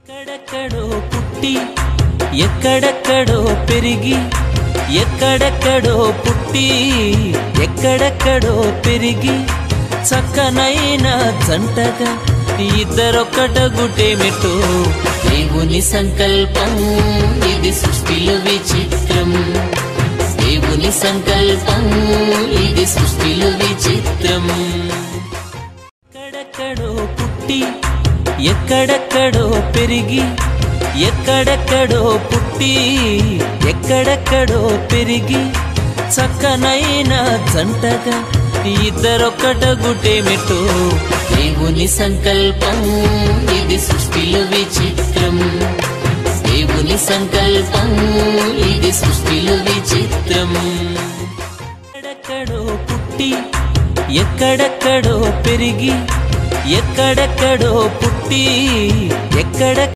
ఎక్కడెక్కడో పుట్టి ఎక్కడెక్కడో పెరిగి ఎక్కడెక్కడో పుట్టి ఎక్కడెక్కడో పెరిగి చక్కనైన జంటగా ఇద్దరొక్కటగుటేమిటో దేవుని సంకల్పం ఇది సృష్టిలో విచిత్రం దేవుని సంకల్పం ఇది సృష్టిలో విచిత్రం ఎక్కడెక్కడో పుట్టి ఎక్కడెక్కడో పెరిగి ఎక్కడెక్కడో పుట్టి ఎక్కడెక్కడో పెరిగి చక్కనైన జంటగా ఇద్దరొక్కటగుటేమిటో దేవుని సంకల్పం ఇది సృష్టిలో విచిత్రం దేవుని సంకల్పం ఇది సృష్టిలో విచిత్రం ఎక్కడెక్కడో పుట్టి ఎక్కడెక్కడో పెరిగి ఎక్కడెక్కడో పుట్టి ఎక్కడ